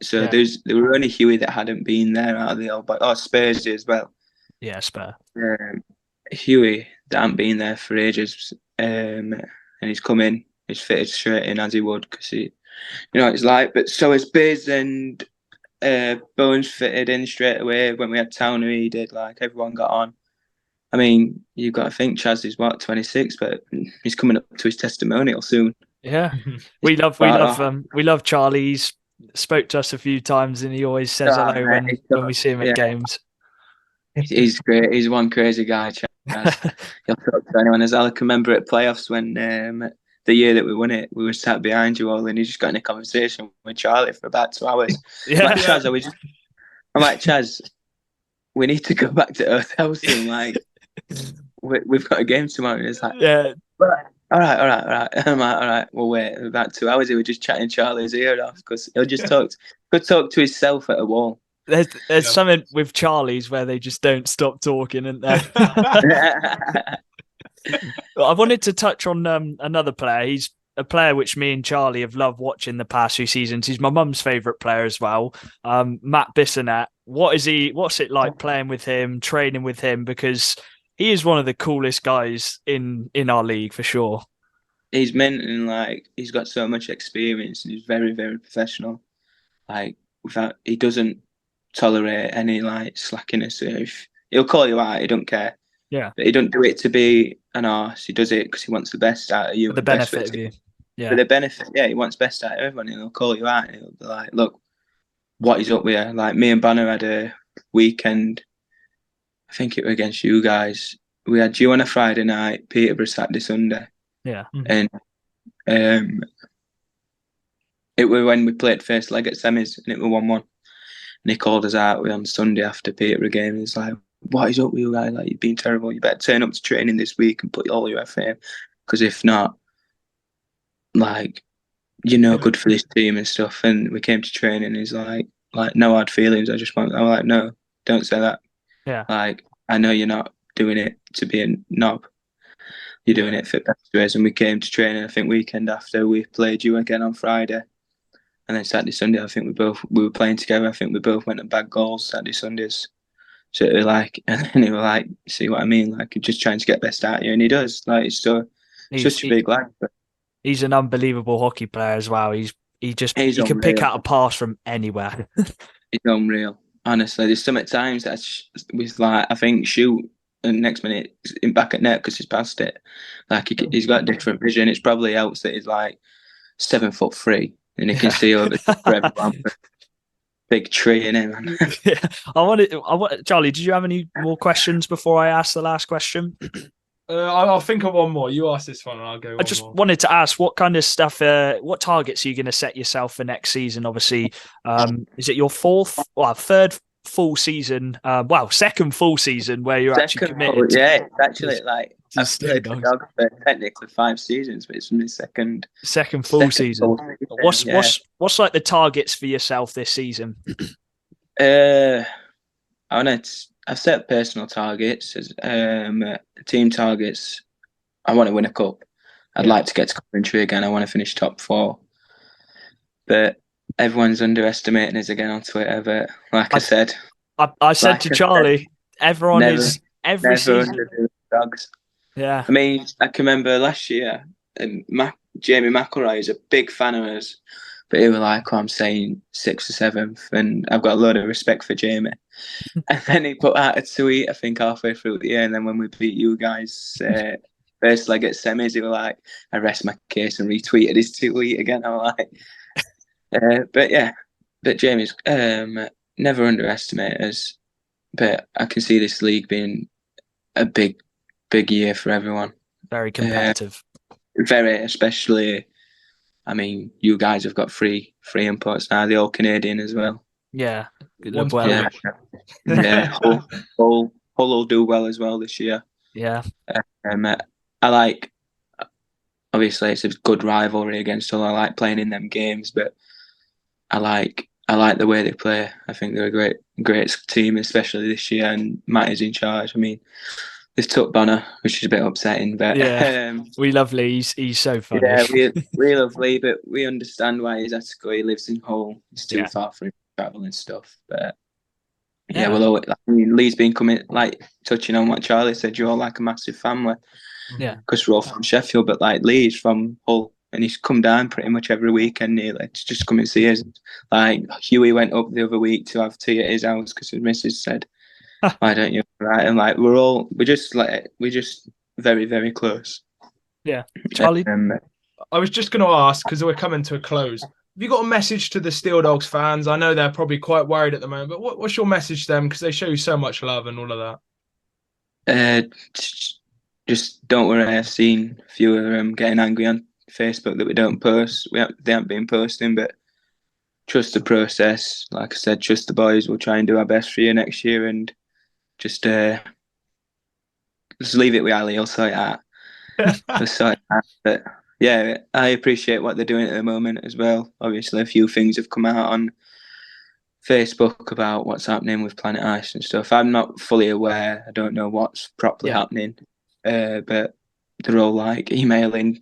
So there were only Huey that hadn't been there out of the old boys. Oh, Spursy as well. Yeah, Spur. Huey that hadn't been there for ages. And he's come in. He's fitted straight in as he would, because he, you know what it's like. But so is Biz and Bones fitted in straight away. When we had Towner, he did. Like, everyone got on. I mean, you've got to think Chaz is 26, but he's coming up to his testimonial soon. Yeah, we love Charlie. He's spoke to us a few times, and he always says hello when we see him at games. He's great. He's one crazy guy, Chaz. He'll talk to anyone. As I can remember at playoffs when the year that we won it, we were sat behind you all, and he just got in a conversation with Charlie for about 2 hours. I'm like, Chaz, we need to go back to hotel soon. Like, we've got a game tomorrow. And it's like, Yeah. all right. I'm like, all right, well, wait, about 2 hours, he was just chatting Charlie's ear off because he'll just could talk to himself at a wall. There's something with Charlie's where they just don't stop talking, isn't there? I wanted to touch on another player. He's a player which me and Charlie have loved watching the past few seasons. He's my mum's favourite player as well. Matt Bissonette. What's it like playing with him, training with him? Because he is one of the coolest guys in our league for sure. He's meant and like he's got so much experience and he's very, very professional. Like he doesn't tolerate any like slackiness. If he'll call you out, he don't care. Yeah, but he don't do it to be an arse. He does it because he wants the best out of you. For the benefit of you. Yeah. For the benefit, yeah, he wants best out of everyone. And he'll call you out and he'll be like, look, what is up with? Like me and Banner had a weekend. I think it was against you guys. We had you on a Friday night, Peterborough Saturday, Sunday. Yeah. And it was when we played first leg at semis and it was 1-1. And he called us out on Sunday after Peterborough game. He's like, what is up with you guys? Like, you've been terrible. You better turn up to training this week and put all your effort in. Because if not, like, you're no good for this team and stuff. And we came to training and he's like no hard feelings. I'm like, no, don't say that. Yeah. Like, I know you're not doing it to be a knob. You're doing it for best ways. And we came to training, I think, weekend after we played you again on Friday. And then Saturday, Sunday, I think we were playing together. I think we both went and bagged goals Saturday, Sundays. So it was like, and then he was like, see what I mean? Like, just trying to get best out of you. And he does. Like, he's such a big lad. He's an unbelievable hockey player as well. He can pick out a pass from anywhere. He's unreal. Honestly, there's some times that with like, I think shoot, and next minute in back at net because he's past it. Like he's got different vision. It's probably helps that he's like 7'3" and he can see over for everyone. Big tree in him. Yeah. I want Charlie. Did you have any more questions before I ask the last question? I'll think of one more. You ask this one, and I'll go. I just wanted to ask what kind of stuff, what targets are you going to set yourself for next season? Obviously, is it your third full season? Second full season where you're actually committed. Yeah, it's actually like I've played for Dogs for technically 5 seasons, but it's my second full season. What's like the targets for yourself this season? I've set personal targets as team targets. I want to win a cup. I'd like to get to Coventry again. I want to finish top 4. But everyone's underestimating us again on Twitter. But like I said, I said to Charlie, everyone is every season. Dogs. Yeah. I mean, I can remember last year, Jamie McElroy is a big fan of us, but he was like, I'm saying 6th or 7th, and I've got a lot of respect for Jamie. And then he put out a tweet, I think, halfway through the year, and then when we beat you guys, first leg at semis, he was like, I rest my case and retweeted his tweet again. I'm like, but Jamie's never underestimate us, but I can see this league being a big year for everyone. Very competitive. Very, especially, I mean, you guys have got free imports now, the all Canadian as well. Yeah. Hull will do well as well this year. Yeah. I like, obviously it's a good rivalry against Hull. I like playing in them games, but I like the way they play. I think they're a great team, especially this year, and Matt is in charge. I mean, they've took Banner, which is a bit upsetting, but we love Lee. He's so funny. Yeah, we love Lee, but we understand why he's had to go. He lives in Hull. It's too far for him to travel and stuff. But Lee's been coming, like touching on what Charlie said. You're all like a massive family. Yeah, because we're all from Sheffield, but like Lee's from Hull, and he's come down pretty much every weekend nearly to just come and see us. Like Huey went up the other week to have tea at his house because his missus said, why don't you? Right, and like we're just very, very close. Yeah, Charlie. I was just going to ask because we're coming to a close. Have you got a message to the Steel Dogs fans? I know they're probably quite worried at the moment, but what's your message to them? Because they show you so much love and all of that. Just don't worry. I've seen a few of them getting angry on Facebook that we don't post. They haven't been posting, but trust the process. Like I said, trust the boys. We'll try and do our best for you next year, and just just leave it with Ali. He'll sort it out. He'll sort it out. But yeah, I appreciate what they're doing at the moment as well. Obviously, a few things have come out on Facebook about what's happening with Planet Ice and stuff. I'm not fully aware. I don't know what's properly happening. But they're all like emailing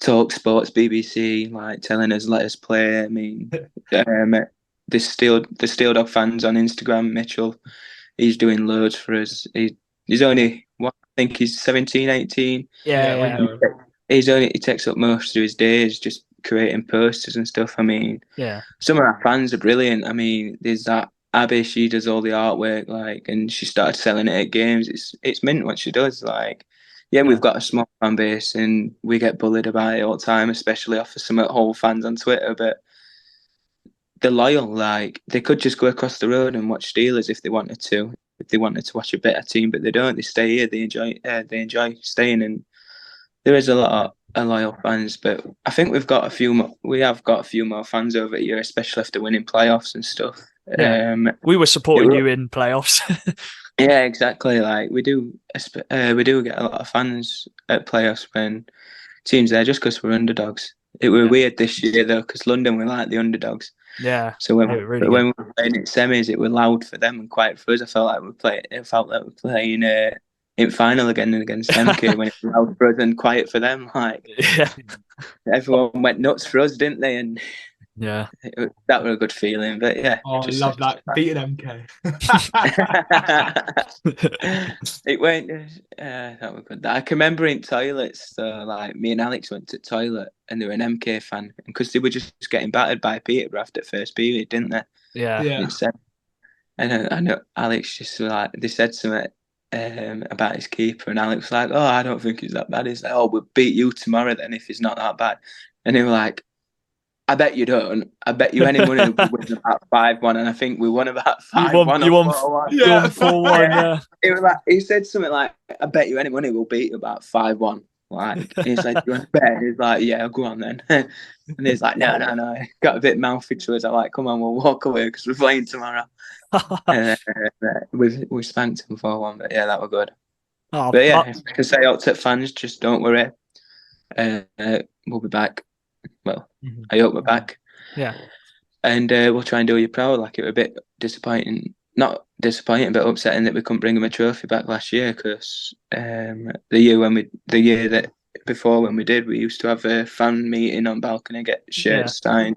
Talk Sports, BBC, like telling us let us play. I mean, the Steeldog fans on Instagram, Mitchell, he's doing loads for us. He's only what I think he's 17, 18. Yeah, we know. He takes up most of his days just creating posters and stuff. I mean, yeah. Some of our fans are brilliant. I mean, there's that Abby, she does all the artwork, like, and she started selling it at games. It's mint what she does. Like, we've got a small fan base and we get bullied about it all the time, especially off of some at Hull fans on Twitter. But they're loyal. Like, they could just go across the road and watch Steelers if they wanted to. If they wanted to watch a better team, but they don't. They stay here. They enjoy staying, and there is a lot of loyal fans. But I think we've got a few more. We have got a few more fans over here, especially after winning playoffs and stuff. Yeah. We were supporting you in playoffs. Yeah, exactly. Like we do get a lot of fans at playoffs when teams there just because we're underdogs. It were weird this year though because London were like the underdogs. Yeah. So when we were playing in semis, it was loud for them and quiet for us. It felt like we're playing in final again and against MK when it was loud for us and quiet for them. Like everyone went nuts for us, didn't they? And that was a good feeling. But yeah, I love that beating MK. It went. That was good. I can remember in toilets. Like me and Alex went to the toilet, and they were an MK fan, and because they were just getting battered by Peterborough after first period, didn't they? Yeah. And I know Alex just like they said something about his keeper, and Alex was like, "Oh, I don't think he's that bad." He's like, "Oh, we'll beat you tomorrow then if he's not that bad." And they were like, "I bet you don't. I bet you any money we win about 5-1, and I think we won about 5-1. You won 4-1. Yeah. He said something like, "I bet you any money we'll beat you about 5-1." Like he's like, "You want to bet?" He's like, "Yeah, go on then." And he's like, "No." Got a bit mouthy to us. I'm like, "Come on, we'll walk away because we're playing tomorrow." We spanked him 4-1, but yeah, that was good. But yeah, if I can say out to fans, just don't worry. We'll be back. Well, I hope we're back. Yeah. And we'll try and do you proud. Like it was a bit disappointing, not disappointing, but upsetting that we couldn't bring him a trophy back last year because the year that before when we did, we used to have a fan meeting on balcony, get shirts signed,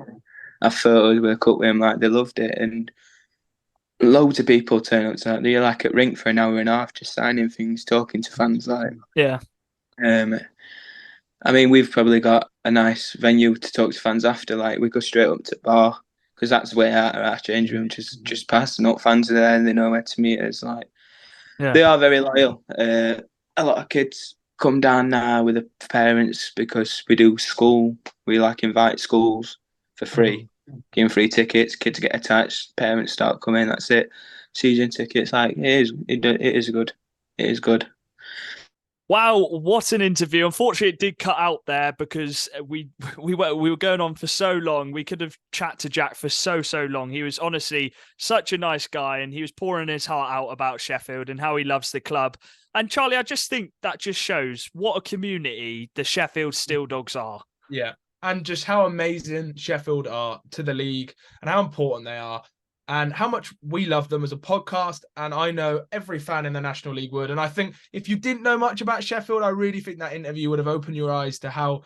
have photos with a cut with him, like they loved it, and loads of people turn up to that. They're like at Rink for an hour and a half, just signing things, talking to fans, like I mean, we've probably got a nice venue to talk to fans after. Like, we go straight up to the bar because that's where our change room just past. And all fans are there and they know where to meet us. Like, they are very loyal. A lot of kids come down now with their parents because we do school. We invite schools for free, give them free tickets. Kids get attached. Parents start coming. That's it. Season tickets. Like, it is good. It is good. Wow, what an interview. Unfortunately, it did cut out there because we were going on for so long. We could have chatted to Jack for so long. He was honestly such a nice guy and he was pouring his heart out about Sheffield and how he loves the club. And Charlie, I just think that just shows what a community the Sheffield Steeldogs are. Yeah, and just how amazing Sheffield are to the league and how important they are. And how much we love them as a podcast. And I know every fan in the National League would. And I think if you didn't know much about Sheffield, I really think that interview would have opened your eyes to how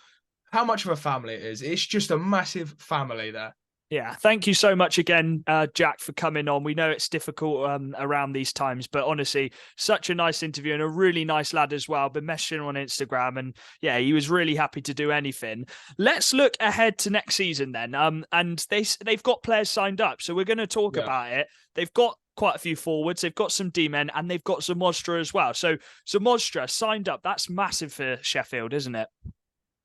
much of a family it is. It's just a massive family there. Yeah, thank you so much again, Jack, for coming on. We know it's difficult around these times, but honestly, such a nice interview and a really nice lad as well. Been messaging on Instagram and yeah, he was really happy to do anything. Let's look ahead to next season then. And they've got players signed up, so we're going to talk about it. They've got quite a few forwards. They've got some D-men and they've got Zamostra as well. So Zamostra signed up. That's massive for Sheffield, isn't it?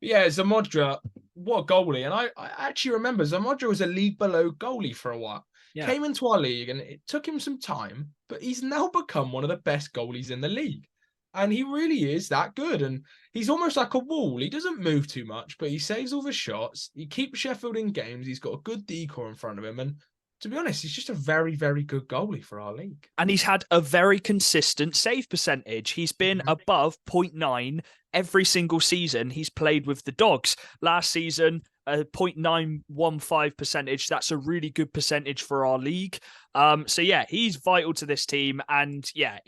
Yeah, Zamodra, what a goalie. And I actually remember Zamodra was a league below goalie for a while. Yeah. Came into our league and it took him some time, but he's now become one of the best goalies in the league. And he really is that good. And he's almost like a wall. He doesn't move too much, but he saves all the shots. He keeps Sheffield in games. He's got a good decor in front of him. And to be honest, he's just a very, very good goalie for our league. And he's had a very consistent save percentage. He's been above 0.9 every single season he's played with the Dogs. Last season, a 0.915 percentage. That's a really good percentage for our league. So yeah, he's vital to this team. And yeah,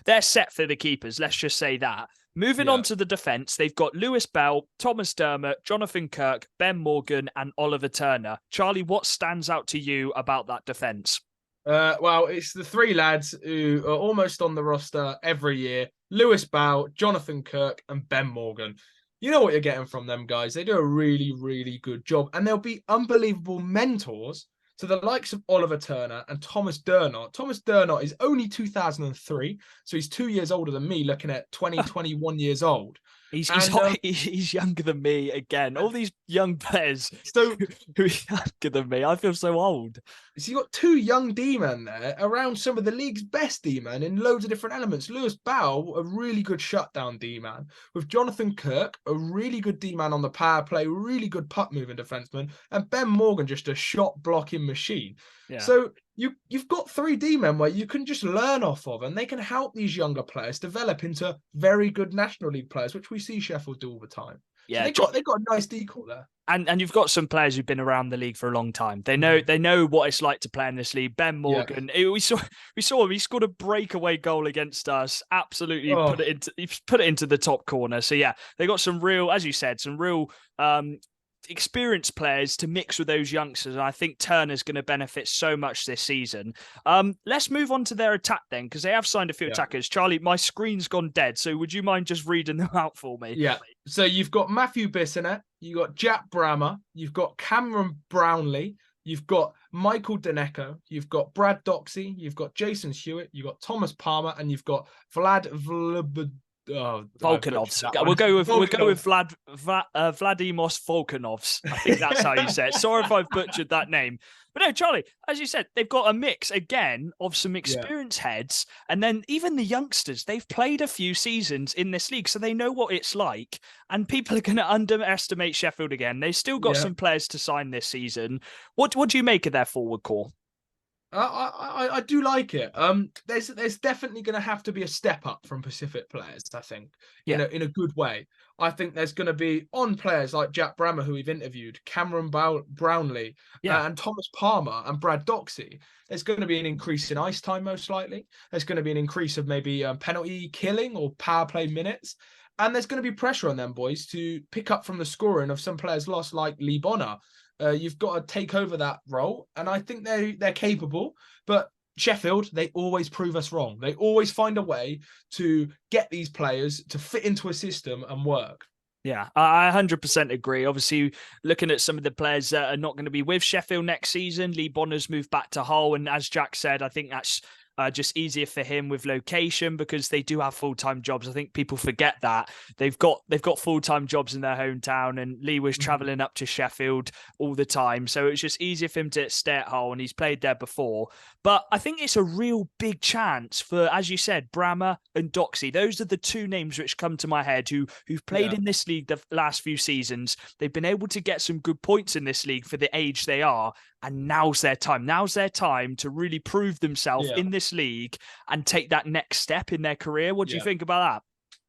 they're set for the keepers. Let's just say that. Moving on to the defence, they've got Lewis Bell, Thomas Dermott, Jonathan Kirk, Ben Morgan, and Oliver Turner. Charlie, what stands out to you about that defence? Well, it's the three lads who are almost on the roster every year. Lewis Bell, Jonathan Kirk, and Ben Morgan. You know what you're getting from them guys. They do a really, really good job. And they'll be unbelievable mentors to the likes of Oliver Turner and Thomas Dermott. Thomas Dermott is only 2003, so he's 2 years older than me, looking at 21 years old. He's younger than me again. All these young players who are younger than me. I feel so old. So you got two young D-men there around some of the league's best D-men in loads of different elements. Lewis Bow, a really good shutdown D-man. With Jonathan Kirk, a really good D-man on the power play, really good puck-moving defenseman. And Ben Morgan, just a shot-blocking machine. Yeah. So you've got three D-men where you can just learn off of, and they can help these younger players develop into very good National League players, which we see Sheffield do all the time. Yeah, so they've got a nice decor there. And you've got some players who've been around the league for a long time. They know what it's like to play in this league. Ben Morgan, we saw him. He scored a breakaway goal against us. Absolutely put it into the top corner. So yeah, they got some real, as you said, some real experienced players to mix with those youngsters, and I think Turner's going to benefit so much this season. Let's move on to their attack then, because they have signed a few attackers. Charlie, my screen's gone dead, so would you mind just reading them out for me? Yeah. So you've got Matthew Bissonnette, you've got Jack Brammer, you've got Cameron Brownlee, you've got Michael Daneko, you've got Brad Doxey, you've got Jason Hewitt, you've got Thomas Palmer, and you've got Volkanovs. We'll go with Vladimos Volkanovs. I think that's how you say it. Sorry if I've butchered that name. But no, Charlie, as you said, they've got a mix again of some experienced heads, and then even the youngsters. They've played a few seasons in this league, so they know what it's like. And people are going to underestimate Sheffield again. They've still got some players to sign this season. What do you make of their forward core? I do like it. There's definitely going to have to be a step up from Pacific players, I think, in a good way. I think there's going to be on players like Jack Brammer, who we've interviewed, Cameron Brownlee, and Thomas Palmer and Brad Doxey. There's going to be an increase in ice time, most likely. There's going to be an increase of maybe penalty killing or power play minutes. And there's going to be pressure on them boys to pick up from the scoring of some players lost, like Lee Bonner. You've got to take over that role, and I think they're capable. But Sheffield, they always prove us wrong. They always find a way to get these players to fit into a system and work. Yeah, I 100% agree. Obviously, looking at some of the players that are not going to be with Sheffield next season, Lee Bonner's moved back to Hull, and as Jack said, I think that's just easier for him with location, because they do have full-time jobs. I think people forget that they've got full-time jobs in their hometown, and Lee was traveling up to Sheffield all the time, so it's just easier for him to stay at Hull, and he's played there before. But I think it's a real big chance for, as you said, Brammer and Doxey. Those are the two names which come to my head who've played in this league the last few seasons. They've been able to get some good points in this league for the age they are, and now's their time. Now's their time to really prove themselves in this league and take that next step in their career. What do you think about that?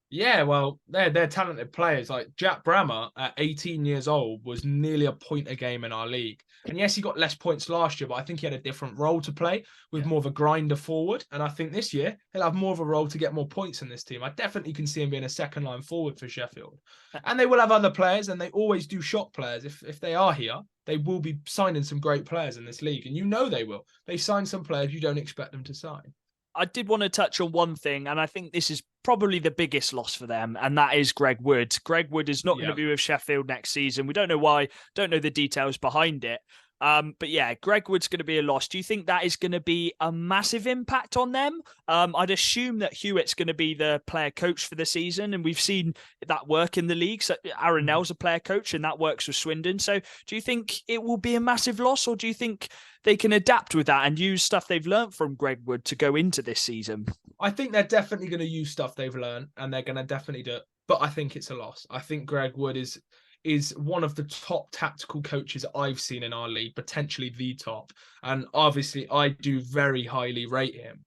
Yeah, well, they're talented players. Like Jack Brammer at 18 years old was nearly a point a game in our league. And yes, he got less points last year, but I think he had a different role to play with more of a grinder forward. And I think this year he'll have more of a role to get more points in this team. I definitely can see him being a second line forward for Sheffield. And they will have other players, and they always do shop players. If they are here, they will be signing some great players in this league. And you know they will. They sign some players you don't expect them to sign. I did want to touch on one thing, and I think this is probably the biggest loss for them, and that is Greg Wood. Greg Wood is not going to be with Sheffield next season. We don't know why, don't know the details behind it. But yeah, Greg Wood's going to be a loss. Do you think that is going to be a massive impact on them? I'd assume that Hewitt's going to be the player coach for the season, and we've seen that work in the league. So Aaron Nell's a player coach, and that works with Swindon. So do you think it will be a massive loss, or do you think they can adapt with that and use stuff they've learned from Greg Wood to go into this season? I think they're definitely going to use stuff they've learned, and they're going to definitely do it. But I think it's a loss. I think Greg Wood is is one of the top tactical coaches I've seen in our league, potentially the top. And obviously, I do very highly rate him.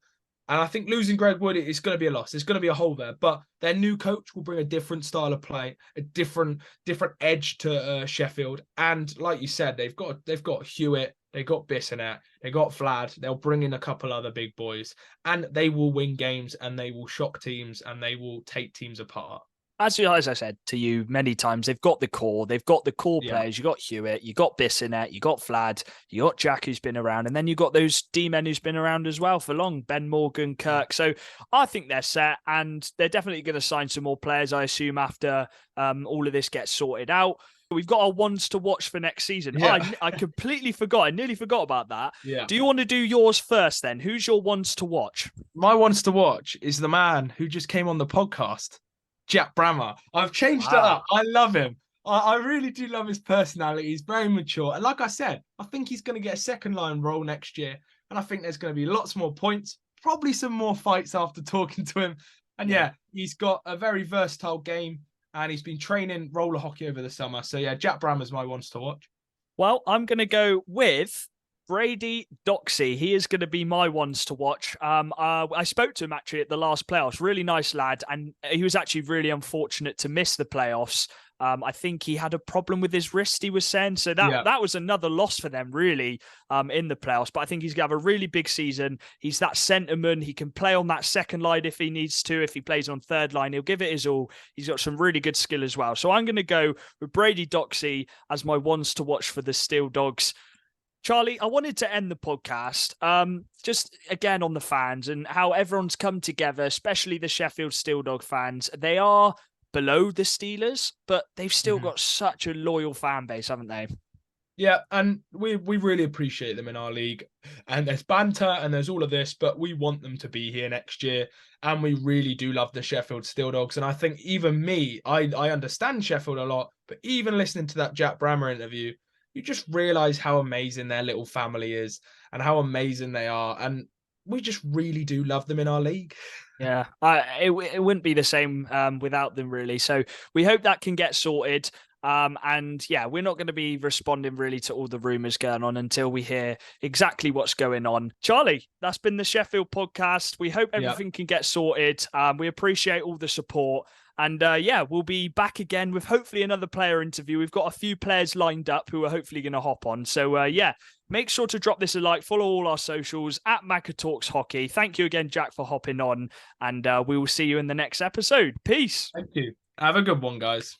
And I think losing Greg Wood is going to be a loss. There's going to be a hole there. But their new coach will bring a different style of play, a different edge to Sheffield. And like you said, they've got Hewitt, they've got Bissonette, they've got Vlad. They'll bring in a couple other big boys, and they will win games, and they will shock teams, and they will take teams apart. As I said to you many times, they've got the core. They've got the core players. You got Hewitt, you got Bissonette, you got Vlad, you got Jack, who's been around, and then you got those D-men who's been around as well for long, Ben Morgan, Kirk. So I think they're set, and they're definitely going to sign some more players, I assume, after all of this gets sorted out. We've got our ones to watch for next season. Yeah. I completely forgot. I nearly forgot about that. Yeah. Do you want to do yours first then? Who's your ones to watch? My ones to watch is the man who just came on the podcast, Jack Brammer. I've changed it up. I love him. I really do love his personality. He's very mature. And like I said, I think he's going to get a second line role next year. And I think there's going to be lots more points, probably some more fights after talking to him. And yeah, he's got a very versatile game. And he's been training roller hockey over the summer. So yeah, Jack Brammer's my ones to watch. Well, I'm going to go with Brady Doxey. He is going to be my ones to watch. I spoke to him actually at the last playoffs. Really nice lad. And he was actually really unfortunate to miss the playoffs. I think he had a problem with his wrist, he was saying. So that was another loss for them, really, in the playoffs. But I think he's going to have a really big season. He's that centerman. He can play on that second line if he needs to. If he plays on third line, he'll give it his all. He's got some really good skill as well. So I'm going to go with Brady Doxey as my ones to watch for the Steel Dogs. Charlie, I wanted to end the podcast just again on the fans and how everyone's come together, especially the Sheffield Steeldog fans. They are below the Steelers, but they've still got such a loyal fan base, haven't they? Yeah, and we really appreciate them in our league. And there's banter and there's all of this, but we want them to be here next year. And we really do love the Sheffield Steeldogs. And I think even me, I understand Sheffield a lot, but even listening to that Jack Brammer interview, you just realise how amazing their little family is and how amazing they are. And we just really do love them in our league. Yeah, it wouldn't be the same without them, really. So we hope that can get sorted. And yeah, we're not going to be responding really to all the rumours going on until we hear exactly what's going on. Charlie, that's been the Sheffield podcast. We hope everything can get sorted. We appreciate all the support. And yeah, we'll be back again with hopefully another player interview. We've got a few players lined up who are hopefully going to hop on. So yeah, make sure to drop this a like, follow all our socials at Macca Talks Hockey. Thank you again, Jack, for hopping on. And we will see you in the next episode. Peace. Thank you. Have a good one, guys.